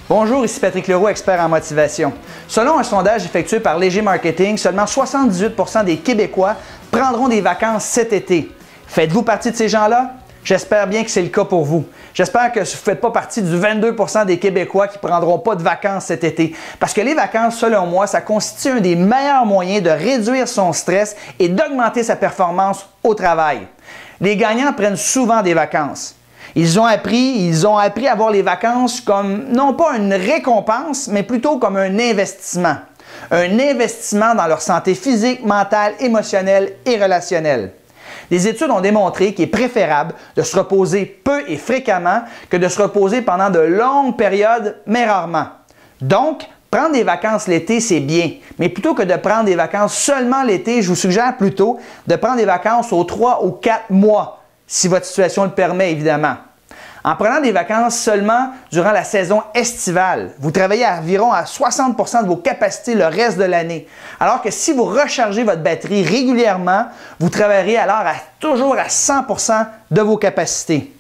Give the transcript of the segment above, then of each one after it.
Bonjour, ici Patrick Leroux, expert en motivation. Selon un sondage effectué par Léger Marketing, seulement 78% des Québécois prendront des vacances cet été. Faites-vous partie de ces gens-là? J'espère bien que c'est le cas pour vous. J'espère que vous ne faites pas partie du 22% des Québécois qui ne prendront pas de vacances cet été. Parce que les vacances, selon moi, ça constitue un des meilleurs moyens de réduire son stress et d'augmenter sa performance au travail. Les gagnants prennent souvent des vacances. Ils ont appris à voir les vacances comme non pas une récompense, mais plutôt comme un investissement. Un investissement dans leur santé physique, mentale, émotionnelle et relationnelle. Les études ont démontré qu'il est préférable de se reposer peu et fréquemment que de se reposer pendant de longues périodes, mais rarement. Donc, prendre des vacances l'été, c'est bien, mais plutôt que de prendre des vacances seulement l'été, je vous suggère plutôt de prendre des vacances aux 3 ou 4 mois, si votre situation le permet évidemment. En prenant des vacances seulement durant la saison estivale, vous travaillez environ à 60% de vos capacités le reste de l'année. Alors que si vous rechargez votre batterie régulièrement, vous travaillerez alors toujours à 100% de vos capacités.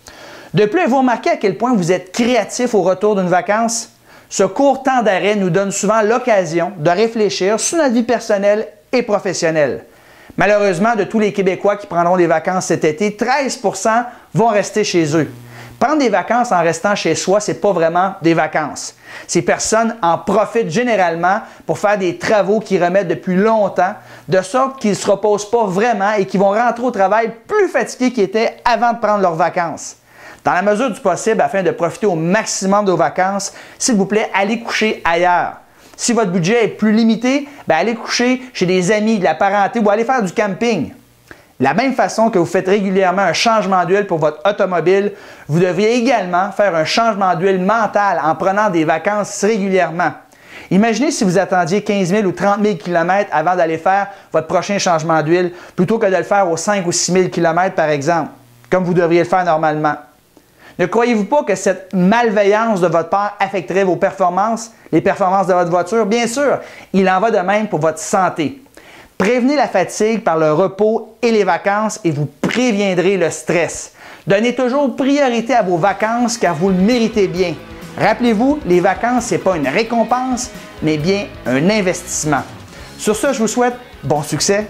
De plus, vous remarquez à quel point vous êtes créatif au retour d'une vacance? Ce court temps d'arrêt nous donne souvent l'occasion de réfléchir sur notre vie personnelle et professionnelle. Malheureusement, de tous les Québécois qui prendront des vacances cet été, 13% vont rester chez eux. Prendre des vacances en restant chez soi, ce n'est pas vraiment des vacances. Ces personnes en profitent généralement pour faire des travaux qu'ils remettent depuis longtemps, de sorte qu'ils ne se reposent pas vraiment et qu'ils vont rentrer au travail plus fatigués qu'ils étaient avant de prendre leurs vacances. Dans la mesure du possible, afin de profiter au maximum de vos vacances, s'il vous plaît, allez coucher ailleurs. Si votre budget est plus limité, allez coucher chez des amis, de la parenté ou allez faire du camping. De la même façon que vous faites régulièrement un changement d'huile pour votre automobile, vous devriez également faire un changement d'huile mental en prenant des vacances régulièrement. Imaginez si vous attendiez 15 000 ou 30 000 km avant d'aller faire votre prochain changement d'huile, plutôt que de le faire aux 5 ou 6 000 km par exemple, comme vous devriez le faire normalement. Ne croyez-vous pas que cette malveillance de votre part affecterait vos performances, les performances de votre voiture? Bien sûr, il en va de même pour votre santé. Prévenez la fatigue par le repos et les vacances et vous préviendrez le stress. Donnez toujours priorité à vos vacances car vous le méritez bien. Rappelez-vous, les vacances, ce n'est pas une récompense, mais bien un investissement. Sur ce, je vous souhaite bon succès